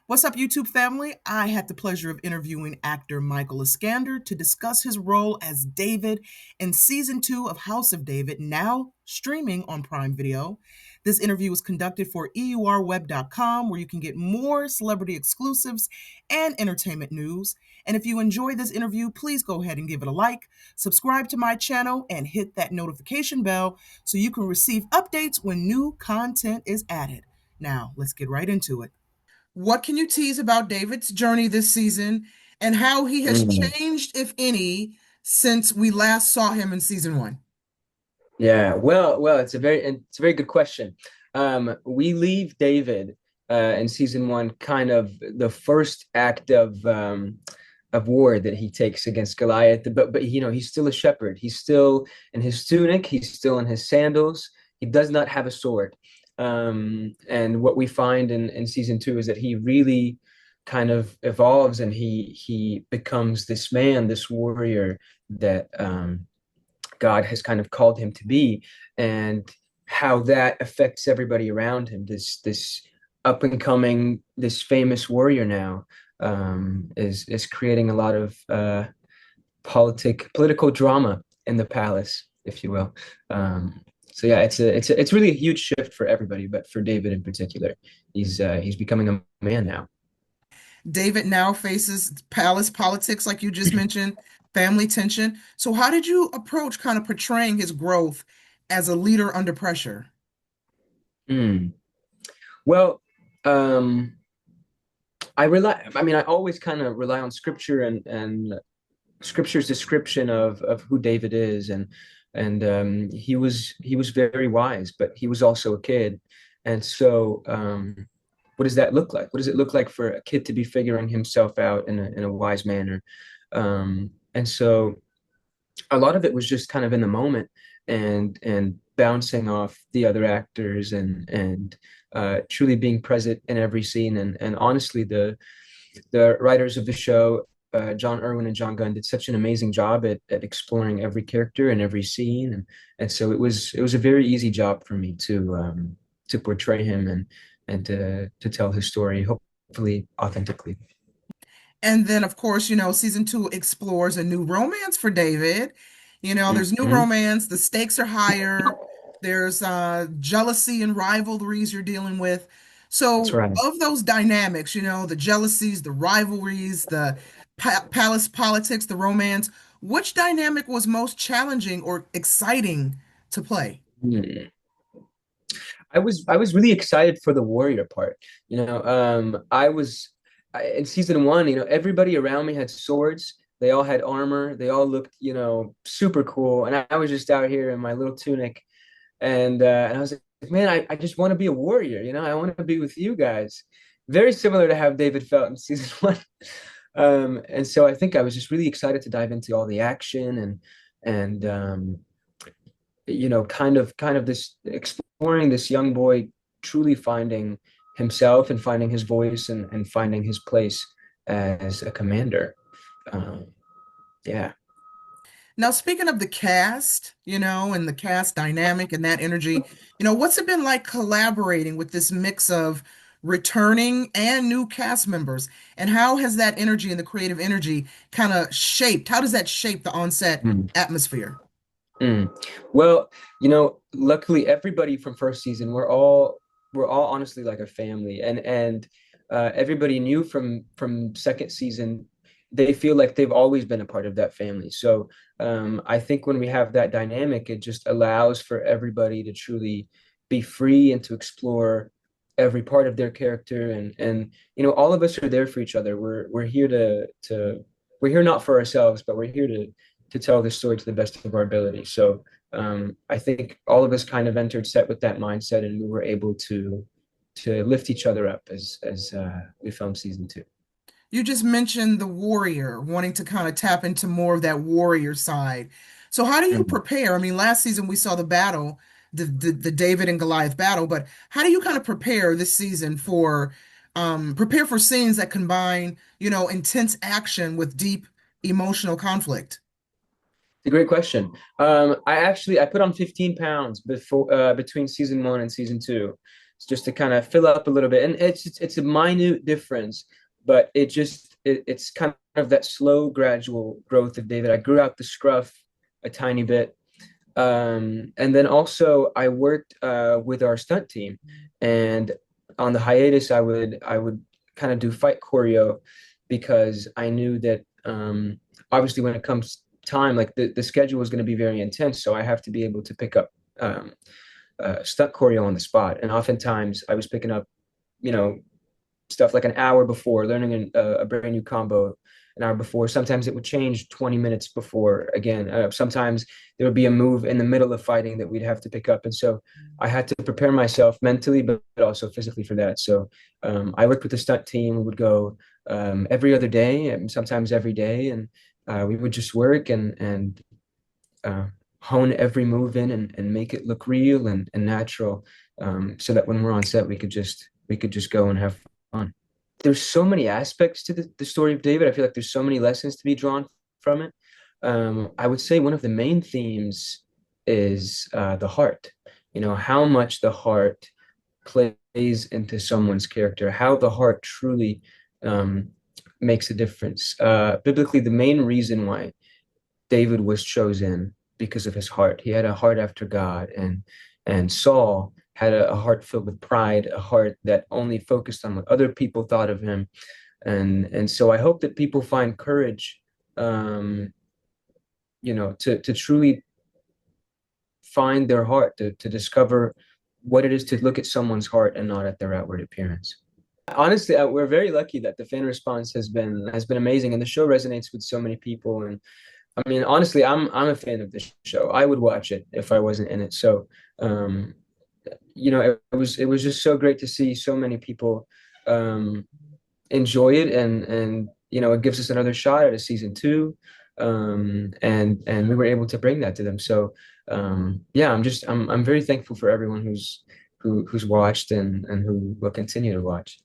What's up, YouTube family? I had the pleasure of interviewing actor Michael Iskander to discuss his role as David in season 2 of House of David, now streaming on Prime Video. This interview was conducted for EURweb.com, where you can get more celebrity exclusives and entertainment news. And if you enjoy this interview, please go ahead and give it a like, subscribe to my channel, and hit that notification bell so you can receive updates when new content is added. Now, let's get right into it. What can you tease about David's journey this season and how he has Mm. changed, if any, since we last saw him in season 1? Yeah, well, it's a very good question. We leave David in season one, kind of the first act of war that he takes against Goliath. But he's still a shepherd. He's still in his tunic. He's still in his sandals. He does not have a sword. And what we find in season two is that he really kind of evolves and he becomes this man, this warrior that God has kind of called him to be, and how that affects everybody around him. This up and coming, this famous warrior now is creating a lot of political drama in the palace, if you will. So yeah, it's really a huge shift for everybody, but for David in particular, he's becoming a man now. David now faces palace politics, like you just mentioned, family tension. So, how did you approach kind of portraying his growth as a leader under pressure? Mm. Well, um, I always kind of rely on scripture and scripture's description of who David is, and he was very wise, but he was also a kid. And so what does that look like? What does it look like for a kid to be figuring himself out in a wise manner? And so a lot of it was just kind of in the moment and bouncing off the other actors and truly being present in every scene. And honestly, the writers of the show, John Irwin and John Gunn, did such an amazing job at exploring every character and every scene, and so it was a very easy job for me to portray him and to tell his story, hopefully authentically. And then, of course, season 2 explores a new romance for David. There's new Mhm. romance, the stakes are higher, there's jealousy and rivalries you're dealing with. That's So, right. of those dynamics, the jealousies, the rivalries, the palace politics, the romance, which dynamic was most challenging or exciting to play? Hmm. I was really excited for the warrior part. In season one, everybody around me had swords. They all had armor. They all looked, super cool. And I was just out here in my little tunic, and I was like, man, I just want to be a warrior. I want to be with you guys. Very similar to how David felt in season one. And so I think I was just really excited to dive into all the action and kind of this exploring this young boy truly finding himself and finding his voice and finding his place as a commander. Um, yeah. Now, speaking of the cast, and the cast dynamic and that energy, what's it been like collaborating with this mix of returning and new cast members? And how has that energy and the creative energy kind of shaped? How does that shape the onset Mm, atmosphere? mm. Well, luckily everybody from first season, we're all honestly like a family, and everybody new from second season, they feel like they've always been a part of that family. So I think when we have that dynamic, it just allows for everybody to truly be free and to explore every part of their character, and all of us are there for each other. We're here to we're here not for ourselves, but we're here to tell this story to the best of our ability. So I think all of us kind of entered set with that mindset, and we were able to lift each other up as we filmed season two. You just mentioned the warrior, wanting to kind of tap into more of that warrior side. So how do you Mm. prepare? I mean, last season we saw the battle, the David and Goliath battle, but how do you kind of prepare this season for prepare for scenes that combine, intense action with deep emotional conflict? It's a great question. I put on 15 pounds between season one and season two. just to kind of fill up a little bit. And it's a minute difference, but it's kind of that slow, gradual growth of David. I grew out the scruff a tiny bit. And then also I worked with our stunt team, and on the hiatus I would kind of do fight choreo because I knew that obviously when it comes time, like the schedule was going to be very intense, so I have to be able to pick up stunt choreo on the spot. And oftentimes I was picking up, you know, stuff like an hour before, learning a brand new combo an hour before. Sometimes it would change 20 minutes before again. Sometimes there would be a move in the middle of fighting that we'd have to pick up. And so I had to prepare myself mentally, but also physically for that. So I worked with the stunt team. We would go every other day and sometimes every day. And we would just work and uh, hone every move in and make it look real and natural, so that when we're on set, we could just go and have fun. There's so many aspects to the story of David. I feel like there's so many lessons to be drawn from it. I would say one of the main themes is the heart. You know, how much the heart plays into someone's character, how the heart truly um, makes a difference. Biblically, the main reason why David was chosen because of his heart. He had a heart after God, and Saul had a heart filled with pride, a heart that only focused on what other people thought of him. And so I hope that people find courage, um, to truly find their heart, to discover what it is to look at someone's heart and not at their outward appearance. Honestly, we're very lucky that the fan response has been amazing, and the show resonates with so many people. And I mean, honestly, I'm a fan of this show. I would watch it if I wasn't in it. So, um, it was just so great to see so many people um, enjoy it, and it gives us another shot at a season two, and we were able to bring that to them. So, yeah, I'm very thankful for everyone who's watched and who will continue to watch.